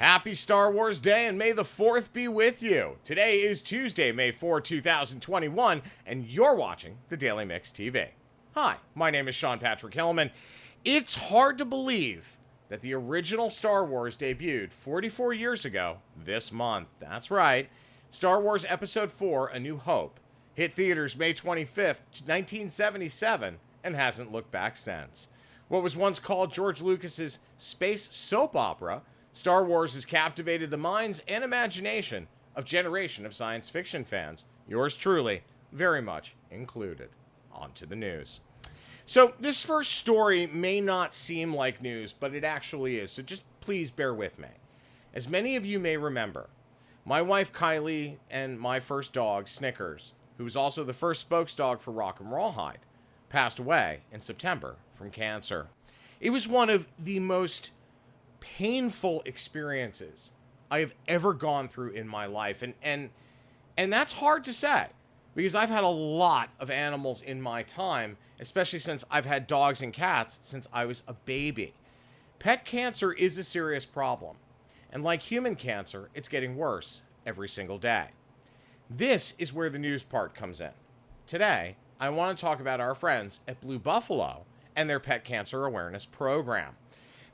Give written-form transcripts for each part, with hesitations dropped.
Happy Star Wars Day and may the 4th be with you. Today is Tuesday, May 4, 2021, and you're watching the Daily Mix TV. Hi, my name is Sean Patrick Hillman. It's hard to believe that the original Star Wars debuted 44 years ago this month. That's right. Star Wars Episode 4, A New Hope, hit theaters May 25th, 1977, and hasn't looked back since. What was once called George Lucas's space soap opera, Star Wars has captivated the minds and imagination of a generation of science fiction fans, yours truly, very much included. On to the news. So this first story may not seem like news, but it actually is, so just please bear with me. As many of you may remember, my wife Kylie and my first dog, Snickers, who was also the first spokes dog for Rock and Rawhide, passed away in September from cancer. It was one of the most painful experiences I have ever gone through in my life. And that's hard to say because I've had a lot of animals in my time, especially since I've had dogs and cats since I was a baby. Pet cancer is a serious problem. And like human cancer, it's getting worse every single day. This is where the news part comes in. Today, I want to talk about our friends at Blue Buffalo and their pet cancer awareness program.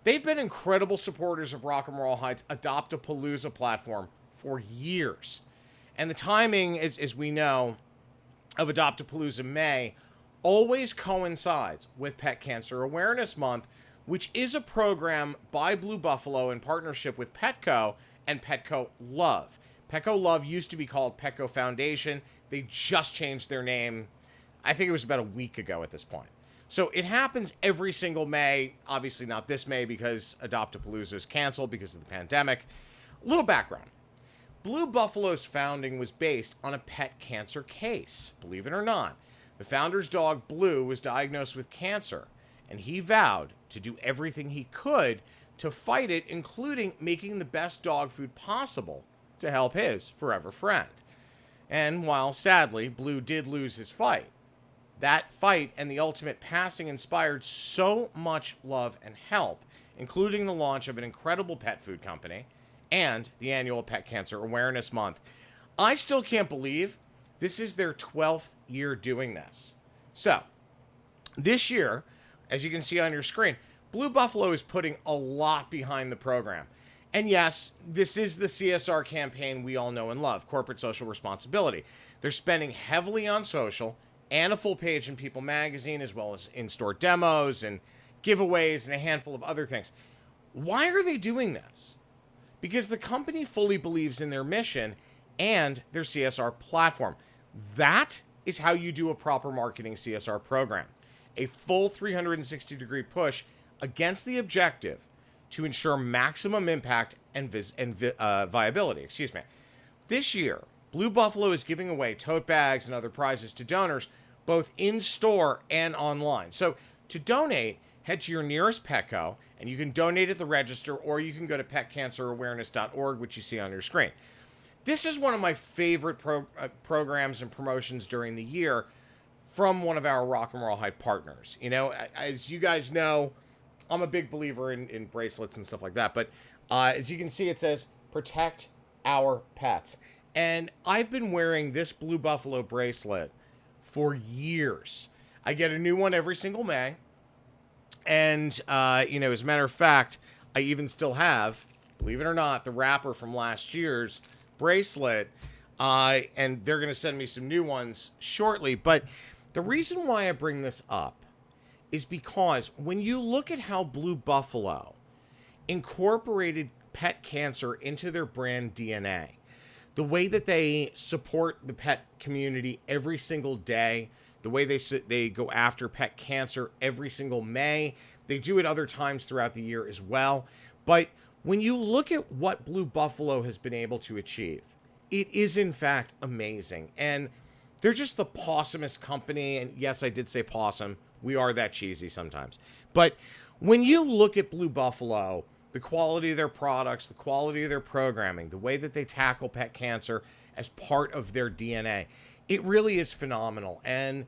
They've been incredible supporters of Rock and Rawhide's Adopt-A-Palooza platform for years. And the timing, as we know, of Adopt-A-Palooza May always coincides with Pet Cancer Awareness Month, which is a program by Blue Buffalo in partnership with Petco and Petco Love. Petco Love used to be called Petco Foundation. They just changed their name, I think it was about a week ago at this point. So it happens every single May, obviously not this May because Adopt-A-Palooza is canceled because of the pandemic. A little background. Blue Buffalo's founding was based on a pet cancer case, believe it or not. The founder's dog, Blue, was diagnosed with cancer, and he vowed to do everything he could to fight it, including making the best dog food possible to help his forever friend. And while sadly, Blue did lose his fight, that fight and the ultimate passing inspired so much love and help, including the launch of an incredible pet food company and the annual Pet Cancer Awareness Month. I still can't believe this is their 12th year doing this. So, this year, as you can see on your screen, Blue Buffalo is putting a lot behind the program. And yes, this is the CSR campaign we all know and love, corporate social responsibility. They're spending heavily on social and a full page in People magazine, as well as in-store demos and giveaways and a handful of other things. Why are they doing this? Because the company fully believes in their mission and their CSR platform. That is how you do a proper marketing CSR program. A full 360-degree push against the objective to ensure maximum impact and viability. This year, Blue Buffalo is giving away tote bags and other prizes to donors, both in-store and online. So to donate, head to your nearest Petco, and you can donate at the register, or you can go to petcancerawareness.org, which you see on your screen. This is one of my favorite programs and promotions during the year from one of our Rock and Rawhide partners. You know, as you guys know, I'm a big believer in bracelets and stuff like that, but as you can see, it says, protect our pets. And I've been wearing this Blue Buffalo bracelet for years. I get a new one every single May. And, as a matter of fact, I even still have, believe it or not, the wrapper from last year's bracelet. And they're going to send me some new ones shortly. But the reason why I bring this up is because when you look at how Blue Buffalo incorporated pet cancer into their brand DNA, the way that they support the pet community every single day, the way they go after pet cancer every single May, they do it other times throughout the year as well. But when you look at what Blue Buffalo has been able to achieve, it is in fact amazing. And they're just the possumest company. And yes, I did say possum. We are that cheesy sometimes. But when you look at Blue Buffalo, the quality of their products, the quality of their programming, the way that they tackle pet cancer as part of their DNA, it really is phenomenal. And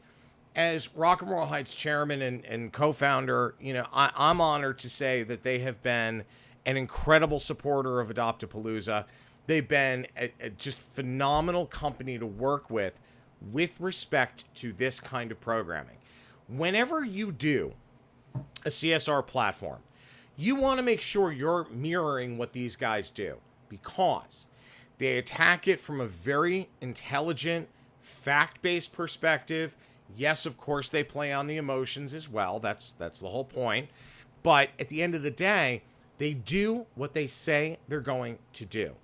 as Rock and Rawhide's chairman and co-founder, I'm honored to say that they have been an incredible supporter of Adopt-A-Palooza. They've been a just phenomenal company to work with respect to this kind of programming. Whenever you do a CSR platform, you want to make sure you're mirroring what these guys do, because they attack it from a very intelligent, fact-based perspective. Yes, of course, they play on the emotions as well. That's the whole point. But at the end of the day, they do what they say they're going to do.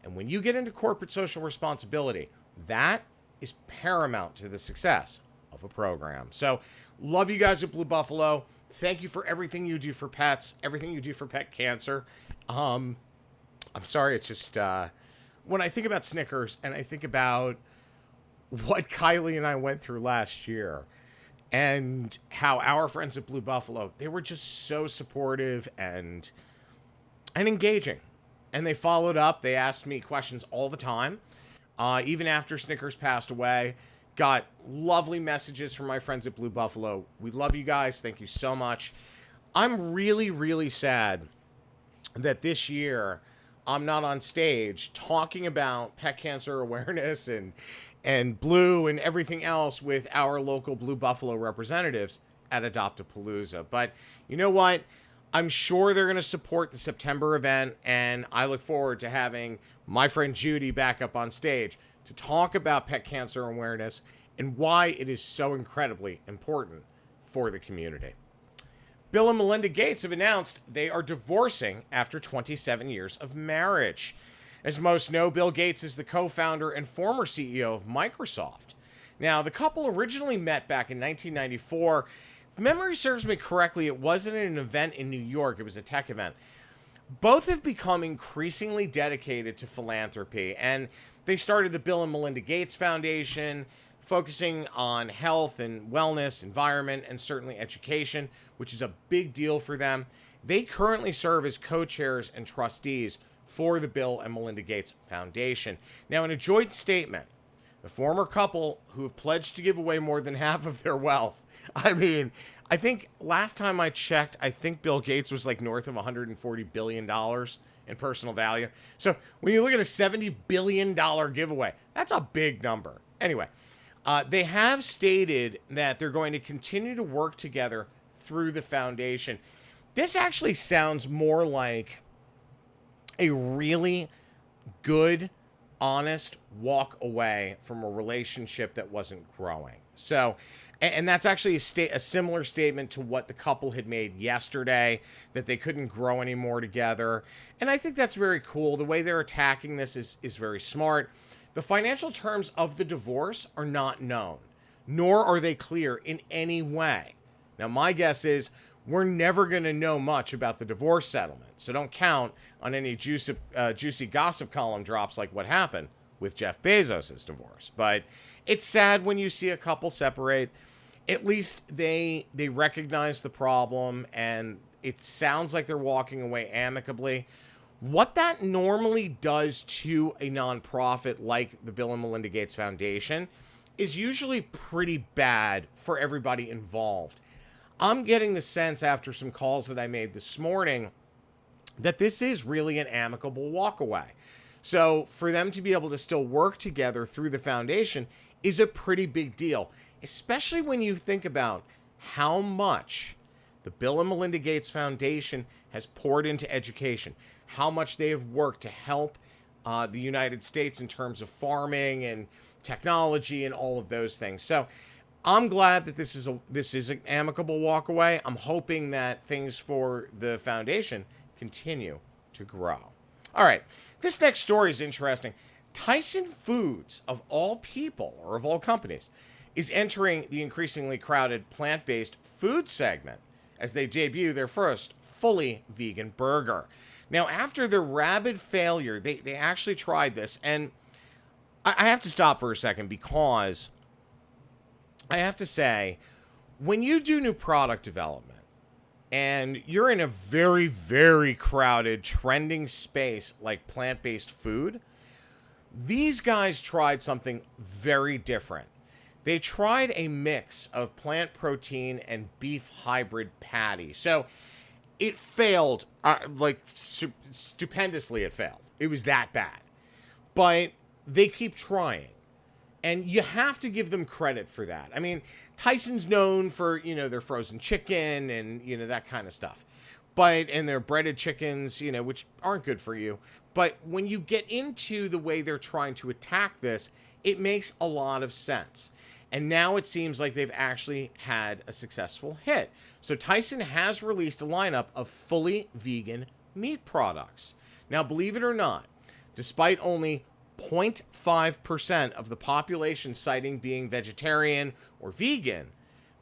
And when you get into corporate social responsibility, that is paramount to the success of a program. So, love you guys at Blue Buffalo. Thank you for everything you do for pets, everything you do for pet cancer. I'm sorry, it's just, when I think about Snickers and I think about what Kylie and I went through last year and how our friends at Blue Buffalo, they were just so supportive and engaging. And they followed up. They asked me questions all the time. Even after Snickers passed away, got lovely messages from my friends at Blue Buffalo. We love you guys. Thank you so much. I'm really, really sad that this year I'm not on stage talking about pet cancer awareness and Blue and everything else with our local Blue Buffalo representatives at Adopt-A-Palooza. But you know what? I'm sure they're going to support the September event, and I look forward to having my friend Judy back up on stage to talk about pet cancer awareness and why it is so incredibly important for the community. Bill and Melinda Gates have announced they are divorcing after 27 years of marriage. As most know, Bill Gates is the co-founder and former CEO of Microsoft. Now, the couple originally met back in 1994. If memory serves me correctly, it wasn't an event in New York. It was a tech event. Both have become increasingly dedicated to philanthropy, and they started the Bill and Melinda Gates Foundation, focusing on health and wellness, environment, and certainly education, which is a big deal for them. They currently serve as co-chairs and trustees for the Bill and Melinda Gates Foundation. Now, in a joint statement, the former couple, who have pledged to give away more than half of their wealth, I mean, I think last time I checked, I think Bill Gates was like north of $140 billion in personal value. So when you look at a $70 billion giveaway, that's a big number. Anyway, they have stated that they're going to continue to work together through the foundation. This actually sounds more like a really good, honest walk away from a relationship that wasn't growing. So, and that's actually a similar statement to what the couple had made yesterday, that they couldn't grow anymore together. And I think that's very cool. The way they're attacking this is very smart. The financial terms of the divorce are not known, nor are they clear in any way. Now, my guess is we're never going to know much about the divorce settlement, so don't count on any juicy gossip column drops like what happened with Jeff Bezos' divorce. But it's sad when you see a couple separate. At least they recognize the problem, and it sounds like they're walking away amicably. What that normally does to a nonprofit like the Bill and Melinda Gates Foundation is usually pretty bad for everybody involved. I'm getting the sense after some calls that I made this morning that this is really an amicable walkaway. So for them to be able to still work together through the foundation is a pretty big deal, especially when you think about how much the Bill and Melinda Gates Foundation has poured into education, how much they have worked to help the United States in terms of farming and technology and all of those things. So I'm glad that this is an amicable walkaway. I'm hoping that things for the foundation continue to grow. All right, this next story is interesting. Tyson Foods, of all people, or of all companies, is entering the increasingly crowded plant-based food segment as they debut their first fully vegan burger. Now, after their rabid failure, they actually tried this, and I have to stop for a second because I have to say, when you do new product development and you're in a very, very crowded, trending space like plant-based food, these guys tried something very different. They tried a mix of plant protein and beef hybrid patty. So It failed, stupendously it failed. It was that bad. But they keep trying. And you have to give them credit for that. I mean, Tyson's known for, their frozen chicken and, that kind of stuff. And their breaded chickens, which aren't good for you. But when you get into the way they're trying to attack this, it makes a lot of sense. And now it seems like they've actually had a successful hit. So Tyson has released a lineup of fully vegan meat products. Now, believe it or not, despite only 0.5% of the population citing being vegetarian or vegan,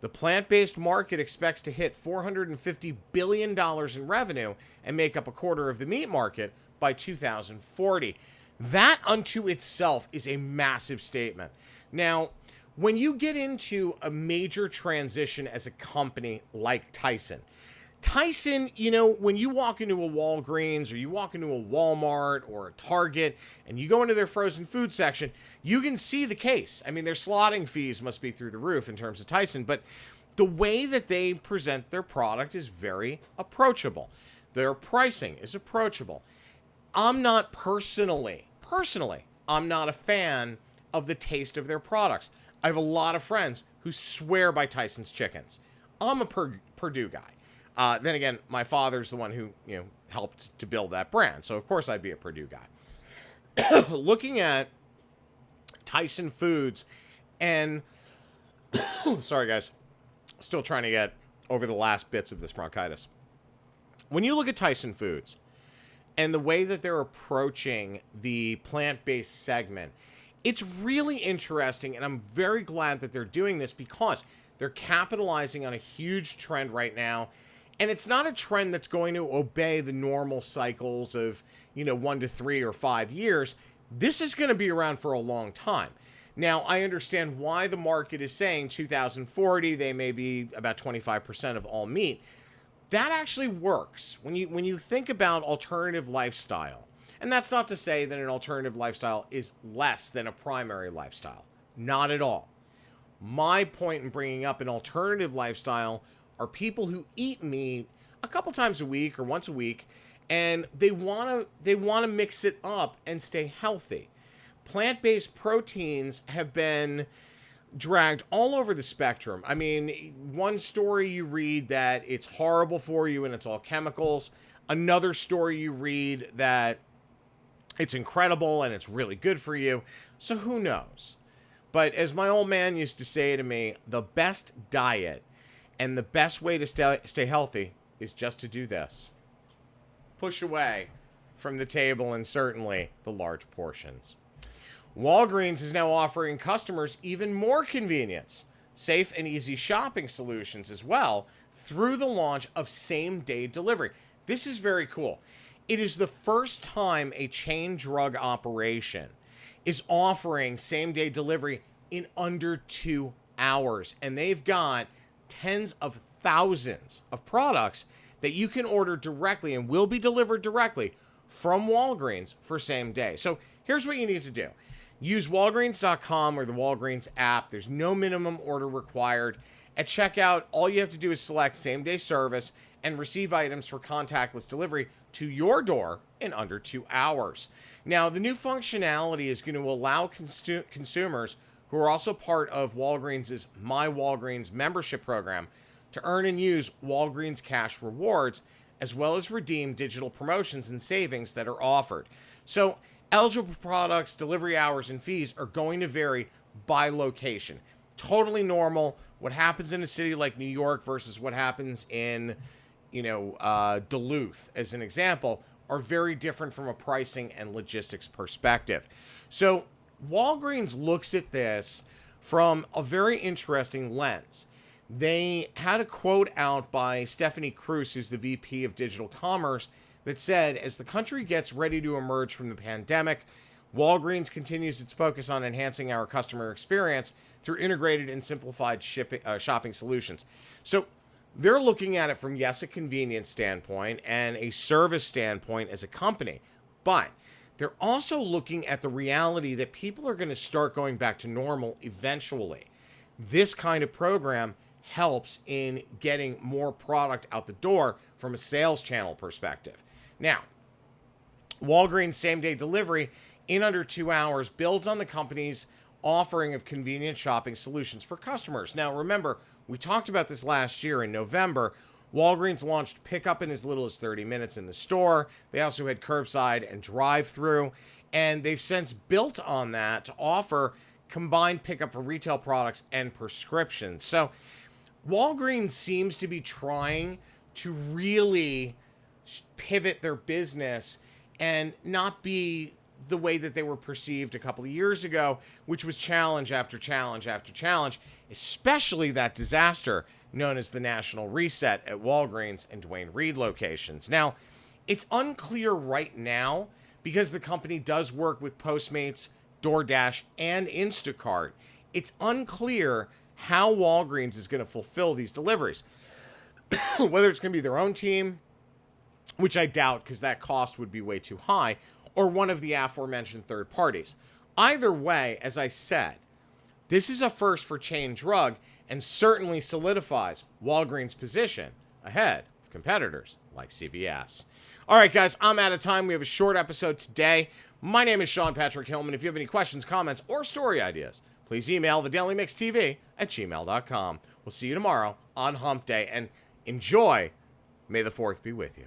the plant-based market expects to hit $450 billion in revenue and make up a quarter of the meat market by 2040. That unto itself is a massive statement. Now, when you get into a major transition as a company like Tyson, when you walk into a Walgreens or you walk into a Walmart or a Target and you go into their frozen food section, you can see the case. I mean, their slotting fees must be through the roof in terms of Tyson, but the way that they present their product is very approachable. Their pricing is approachable. I'm not personally, I'm not a fan of the taste of their products. I have a lot of friends who swear by Tyson's chickens. I'm a Purdue guy. Then again, my father's the one who, helped to build that brand. So, of course, I'd be a Purdue guy. Looking at Tyson Foods and... sorry, guys. Still trying to get over the last bits of this bronchitis. When you look at Tyson Foods and the way that they're approaching the plant-based segment, it's really interesting, and I'm very glad that they're doing this because they're capitalizing on a huge trend right now. And it's not a trend that's going to obey the normal cycles of, 1 to 3 or 5 years. This is going to be around for a long time. Now, I understand why the market is saying 2040, they may be about 25% of all meat. That actually works. When you think about alternative lifestyle, and that's not to say that an alternative lifestyle is less than a primary lifestyle. Not at all. My point in bringing up an alternative lifestyle are people who eat meat a couple times a week or once a week, and they want to mix it up and stay healthy. Plant-based proteins have been dragged all over the spectrum. I mean, one story you read that it's horrible for you and it's all chemicals. Another story you read that it's incredible and it's really good for you. So who knows? But as my old man used to say to me, the best diet and the best way to stay healthy is just to do this. Push away from the table and certainly the large portions. Walgreens is now offering customers even more convenience, safe and easy shopping solutions as well through the launch of same-day delivery. This is very cool. It is the first time a chain drug operation is offering same-day delivery in under 2 hours. And they've got tens of thousands of products that you can order directly and will be delivered directly from Walgreens for same day. So here's what you need to do. Use Walgreens.com or the Walgreens app. There's no minimum order required. At checkout, all you have to do is select same-day service and receive items for contactless delivery to your door in under 2 hours. Now, the new functionality is going to allow consumers who are also part of Walgreens' My Walgreens membership program to earn and use Walgreens Cash Rewards, as well as redeem digital promotions and savings that are offered. So, eligible products, delivery hours, and fees are going to vary by location. Totally normal. What happens in a city like New York versus what happens in, Duluth, as an example, are very different from a pricing and logistics perspective. So Walgreens looks at this from a very interesting lens. They had a quote out by Stephanie Cruz, who's the VP of Digital Commerce, that said, as the country gets ready to emerge from the pandemic, Walgreens continues its focus on enhancing our customer experience through integrated and simplified shopping solutions. So they're looking at it from, yes, a convenience standpoint and a service standpoint as a company, but they're also looking at the reality that people are going to start going back to normal eventually. This kind of program helps in getting more product out the door from a sales channel perspective. Now, Walgreens same-day delivery in under 2 hours builds on the company's offering of convenient shopping solutions for customers. Now, remember, we talked about this last year in November. Walgreens launched pickup in as little as 30 minutes in the store. They also had curbside and drive-through, and they've since built on that to offer combined pickup for retail products and prescriptions. So Walgreens seems to be trying to really pivot their business and not be the way that they were perceived a couple of years ago, which was challenge after challenge after challenge, especially that disaster known as the National Reset at Walgreens and Duane Reade locations. Now, it's unclear right now because the company does work with Postmates, DoorDash, and Instacart. It's unclear how Walgreens is going to fulfill these deliveries. Whether it's going to be their own team, which I doubt because that cost would be way too high, or one of the aforementioned third parties. Either way, as I said, this is a first for chain drug and certainly solidifies Walgreens' position ahead of competitors like CVS. All right, guys, I'm out of time. We have a short episode today. My name is Sean Patrick Hillman. If you have any questions, comments, or story ideas, please email thedailymixtv@gmail.com. We'll see you tomorrow on Hump Day, and enjoy. May the 4th be with you.